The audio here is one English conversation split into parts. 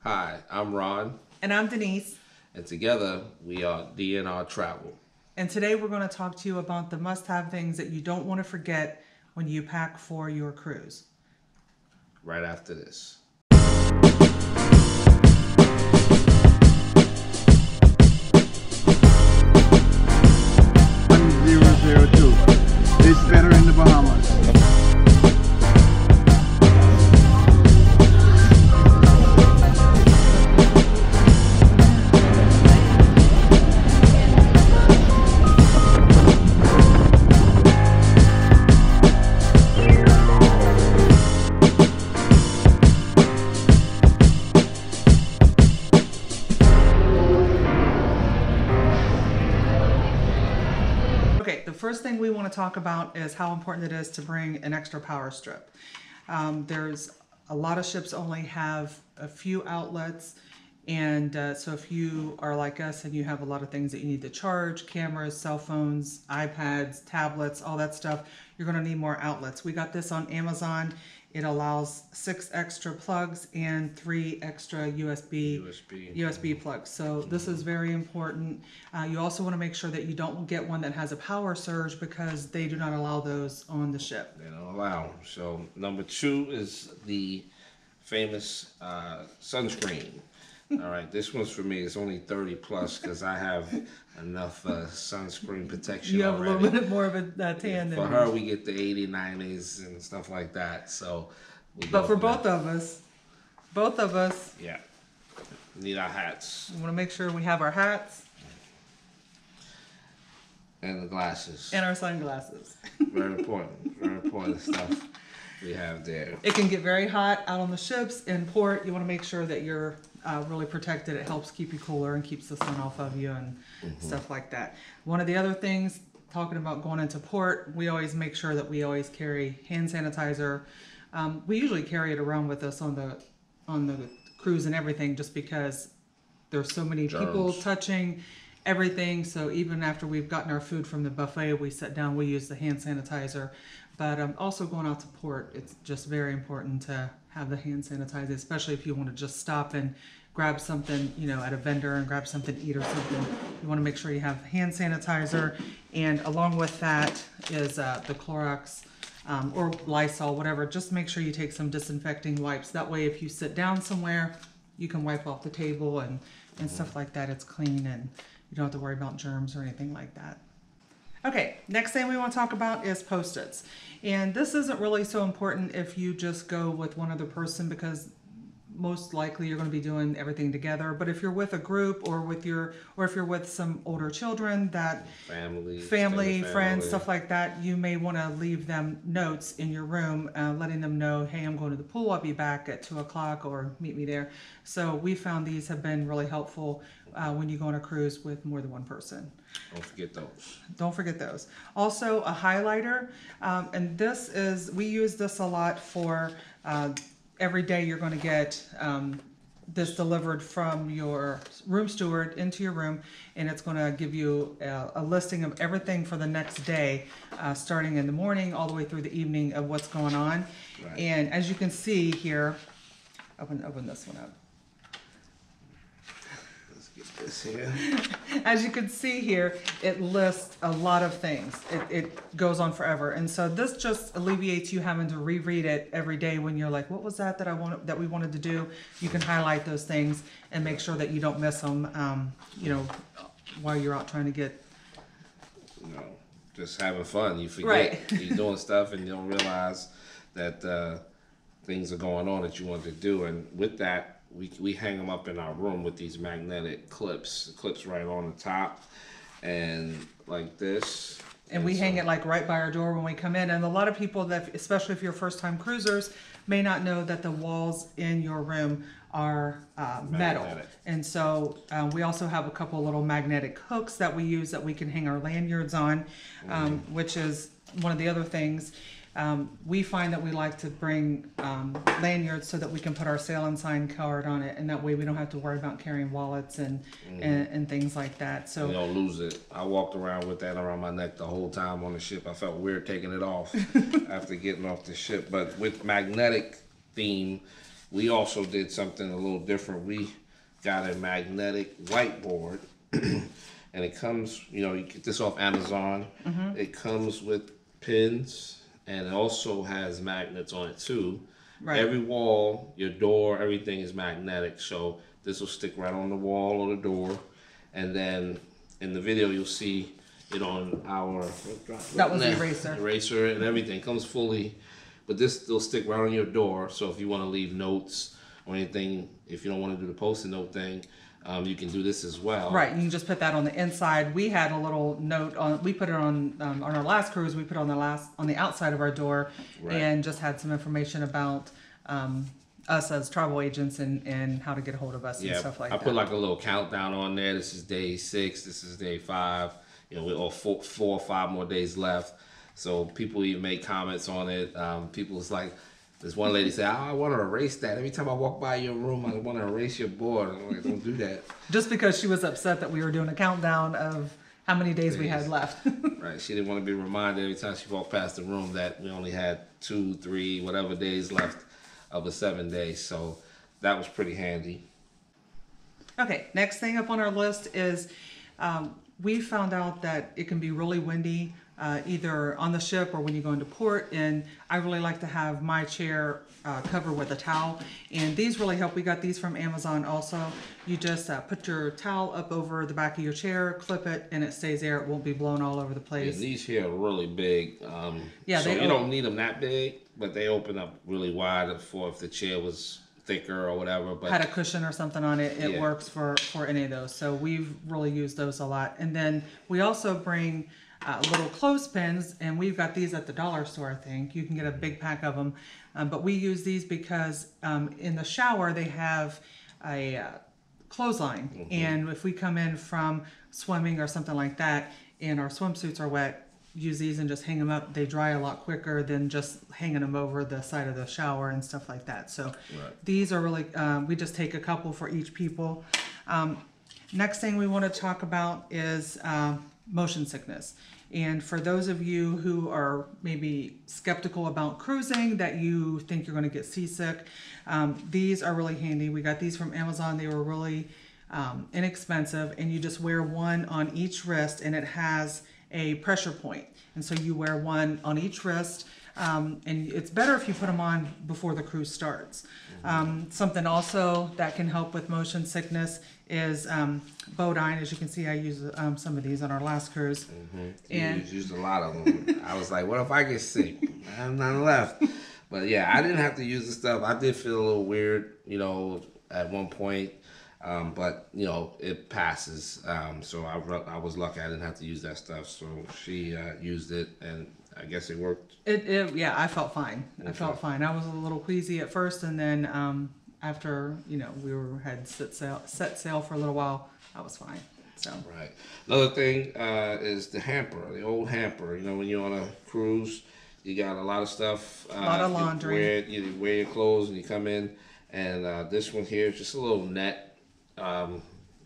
Hi, I'm Ron, And I'm Denise. and together we are DNR Travel. And today we're going to talk to you about the must-have things that you don't want to forget when you pack for your cruise. Right after this. 1002. It's better in the Bahamas. Okay, the first thing we want to talk about is how important it is to bring an extra power strip. There's a lot of ships only have a few outlets, and so if you are like us and you have a lot of things that you need to charge, cameras, cell phones, iPads, tablets, all that stuff, you're going to need more outlets. We got this on Amazon. It allows 6 extra plugs and 3 extra USB plugs. So this is very important. You also want to make sure that you don't get one that has a power surge because they do not allow those on the ship. They don't allow them. So number 2 is the famous sunscreen. All right, this one's for me. It's only 30 plus because I have enough sunscreen protection. You have already. a little bit more of a tan than For me. her, we get the 80, 90s and stuff like that. So, But for both of us, yeah, need our hats we want to make sure we have our hats and the glasses. and our sunglasses. Very important stuff we have there. It can get very hot out on the ships in port. You want to make sure that you're really protected. It helps keep you cooler and keeps the sun off of you and stuff like that. One of the other things, talking about going into port, we always make sure that we always carry hand sanitizer. We usually carry it around with us on the cruise and everything, just because there's so many people Germs. touching everything. So even after we've gotten our food from the buffet, we sit down, we use the hand sanitizer. But also going out to port, it's just very important to have the hand sanitizer, especially if you want to just stop and grab something, at a vendor and grab something to eat or something. You want to make sure you have hand sanitizer. And along with that is the Clorox or Lysol, whatever. Just make sure you take some disinfecting wipes. That way, if you sit down somewhere, you can wipe off the table and stuff like that. It's clean and you don't have to worry about germs or anything like that. Okay, next thing we want to talk about is Postits. And this isn't really so important if you just go with one other person, because most likely you're going to be doing everything together. But if you're with a group or if you're with some older children that family, friends, stuff like that, you may want to leave them notes in your room, letting them know, hey, I'm going to the pool, I'll be back at 2 o'clock, or meet me there. So we found these have been really helpful when you go on a cruise with more than one person. Don't forget those. Don't forget those. Also, a highlighter, and we use this a lot for every day. You're going to get this delivered from your room steward into your room, and it's going to give you a listing of everything for the next day, starting in the morning all the way through the evening of what's going on. Right. And as you can see here, open this one up. This here. As you can see here, it lists a lot of things. It goes on forever, and so this just alleviates you having to reread it every day when you're like, "What was that we wanted to do?" You can highlight those things and make sure that you don't miss them. While you're out trying to get. Just having fun. You forget Right. you're doing stuff and you don't realize that things are going on that you want to do. And with that, we hang them up in our room with these magnetic clips right on the top, and like this. And we hang it like right by our door when we come in. And a lot of people that, especially if you're first-time cruisers, may not know that the walls in your room are metal. Magnetic. And so we also have a couple little magnetic hooks that we use that we can hang our lanyards on, which is one of the other things. We find that we like to bring lanyards so that we can put our sail and sign card on it, and that way we don't have to worry about carrying wallets and things like that. So you don't lose it. I walked around with that around my neck the whole time on the ship. I felt weird taking it off after getting off the ship. But with magnetic theme, We also did something a little different. We got a magnetic whiteboard, and it comes, you know, you get this off Amazon. It comes with pins, and it also has magnets on it too. Right. Every wall, your door, everything is magnetic, so this will stick right on the wall or the door. And then in the video, you'll see it on our That was the eraser. Eraser and everything comes fully, but this will stick right on your door. So if you want to leave notes or anything, if you don't want to do the post-it note thing, you can do this as well. Right, you can just put that on the inside. We had a little note on. We put it on our last cruise. We put it on the outside of our door, Right. and just had some information about us as travel agents and how to get a hold of us and stuff like I that. put like a little countdown on there. This is day 6. This is day 5. You know, we're all 4 or 5 more days left. So people even make comments on it. People was like, this one lady said, "Oh, I want to erase that. Every time I walk by your room, I want to erase your board." I'm like, don't do that. Just because she was upset that we were doing a countdown of how many days we had left. Right. She didn't want to be reminded every time she walked past the room that we only had 2, 3, whatever days left of the 7 days. So that was pretty handy. Okay, next thing up on our list is we found out that it can be really windy either on the ship or when you go into port, and I really like to have my chair covered with a towel, and these really help. We got these from Amazon also. You just put your towel up over the back of your chair, clip it, and it stays there. It won't be blown all over the place. Yeah, these here are really big. Yeah, so they you don't need them that big, but they open up really wide for if the chair was thicker or whatever. But had a cushion or something on it, it Yeah. works for any of those. So we've really used those a lot. And then we also bring little clothespins, and we've got these at the dollar store, I think. You can get a big pack of them. But we use these because in the shower they have a clothesline. And if we come in from swimming or something like that and our swimsuits are wet, use these and just hang them up. They dry a lot quicker than just hanging them over the side of the shower and stuff like that. So these are really, we just take a couple for each people. Next thing we want to talk about is motion sickness. And for those of you who are maybe skeptical about cruising, that you think you're going to get seasick, these are really handy. We got these from Amazon. They were really inexpensive, and you just wear one on each wrist, and it has a pressure point. And so you wear one on each wrist, and it's better if you put them on before the cruise starts. Something also that can help with motion sickness is Bodine. As you can see, I used some of these on our last cruise. and you used a lot of them. I was like, what if I get sick? I have none left. But yeah, I didn't have to use the stuff. I did feel a little weird, you know, at one point. But you know, it passes. So I was lucky I didn't have to use that stuff. So she used it, and I guess it worked. Yeah, I felt fine. I felt fine. I was a little queasy at first, and then after we had set sail for a little while, I was fine. So Right. Another thing is the hamper, the old hamper. You know, when you're on a cruise, you got a lot of stuff. A lot of laundry. You wear your clothes and you come in, and this one here is just a little net.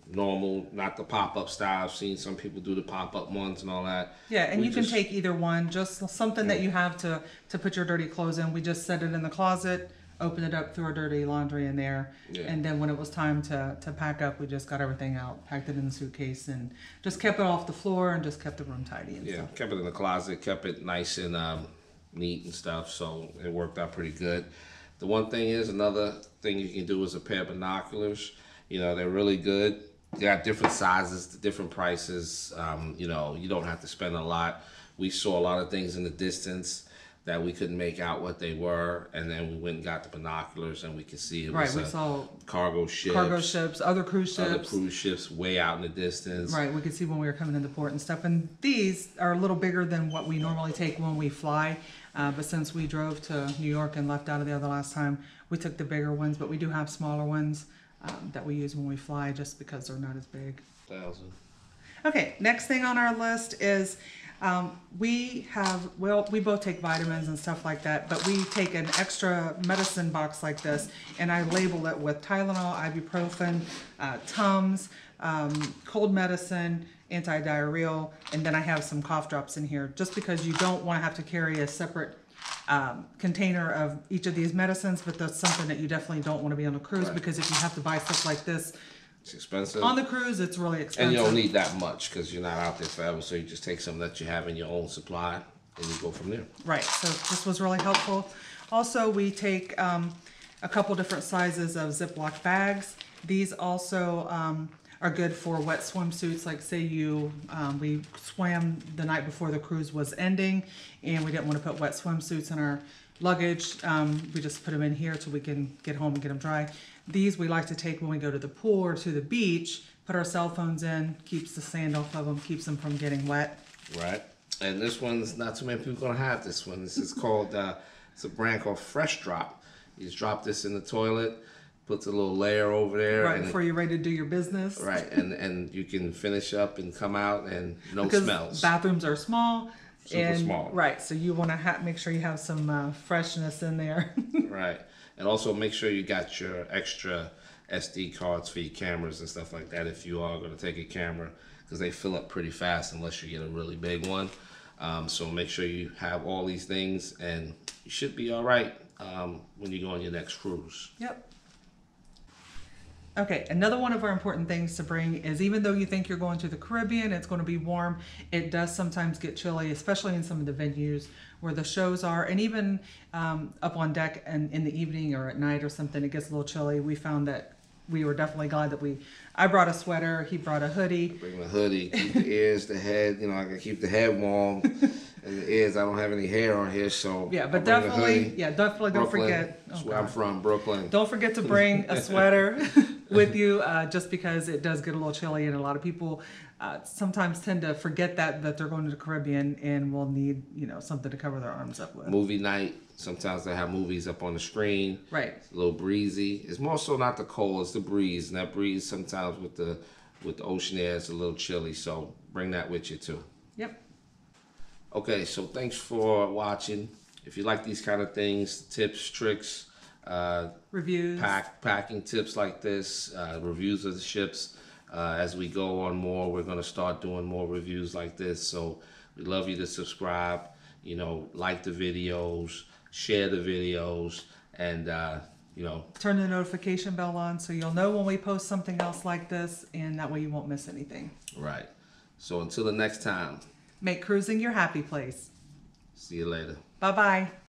Normal, not the pop-up style. I've seen some people do the pop-up ones and all that. yeah, and We you can just- take either one, just something that you have to put your dirty clothes in. We just set it in the closet, open it up, threw our dirty laundry in there, Yeah. and then when it was time to pack up, we just got everything out, packed it in the suitcase, and just kept it off the floor and just kept the room tidy and Yeah, stuff. kept it in the closet, kept it nice and neat and stuff, so it worked out pretty good. The one thing is, another thing you can do is a pair of binoculars. You know, they're really good. They got different sizes, different prices. You know, you don't have to spend a lot. We saw a lot of things in the distance that we couldn't make out what they were, and then we went and got the binoculars, and we could see it Right, was we saw cargo ships, other cruise other ships. cruise ships way out in the distance. Right, we could see when we were coming into port and stuff. And these are a little bigger than what we normally take when we fly. But since we drove to New York and left out of there the last time, we took the bigger ones. But we do have smaller ones that we use when we fly, just because they're not as big. 1,000. Okay, next thing on our list is we both take vitamins and stuff like that, but we take an extra medicine box like this, and I label it with Tylenol, ibuprofen, Tums, cold medicine, anti-diarrheal, and then I have some cough drops in here, just because you don't want to have to carry a separate container of each of these medicines, but that's something that you definitely don't want to be on a cruise Right. because if you have to buy stuff like this It's expensive. on the cruise, it's really expensive. And you don't need that much because you're not out there forever. So you just take some that you have in your own supply and you go from there. Right, so this was really helpful. Also, we take a couple different sizes of Ziploc bags. These also are good for wet swimsuits. Like say we swam the night before the cruise was ending and we didn't want to put wet swimsuits in our luggage. We just put them in here so we can get home and get them dry. These we like to take when we go to the pool or to the beach, put our cell phones in, keeps the sand off of them, keeps them from getting wet. Right. And this one's not too many people gonna have this one. This is called, it's a brand called Fresh Drop. You just drop this in the toilet, puts a little layer over there. Right and before you're ready to do your business. Right, and you can finish up and come out and no Because smells. bathrooms are small. Super small. Right, so you want to make sure you have some freshness in there. Right. And also make sure you got your extra SD cards for your cameras and stuff like that if you are going to take a camera, because they fill up pretty fast unless you get a really big one. So make sure you have all these things and you should be all right when you go on your next cruise. Yep. Okay, another one of our important things to bring is even though you think you're going to the Caribbean, it's going to be warm, it does sometimes get chilly, especially in some of the venues where the shows are, and even up on deck and in the evening or at night or something, it gets a little chilly. We found that we were definitely glad that I brought a sweater, he brought a hoodie. Bring the hoodie, keep the ears, the head, I can keep the head warm. And the ears, I don't have any hair on here, so Yeah, but I'll bring the definitely, hoodie. don't Brooklyn, forget. that's where I'm from, Brooklyn. Don't forget to bring a sweater with you, just because it does get a little chilly, and a lot of people sometimes tend to forget that they're going to the Caribbean and will need something to cover their arms up with. Movie night, sometimes they have movies up on the screen. Right. It's a little breezy. It's more so not the cold, it's the breeze, and that breeze sometimes with the ocean air is a little chilly. So bring that with you too. Yep. Okay, so thanks for watching. If you like these kind of things, tips, tricks, Reviews. packing tips like this, reviews of the ships. As we go on more, we're going to start doing more reviews like this. So we'd love you to subscribe, like the videos, share the videos, and, Turn the notification bell on so you'll know when we post something else like this, and that way you won't miss anything. right. So until the next time, Make cruising your happy place. see you later. Bye-bye.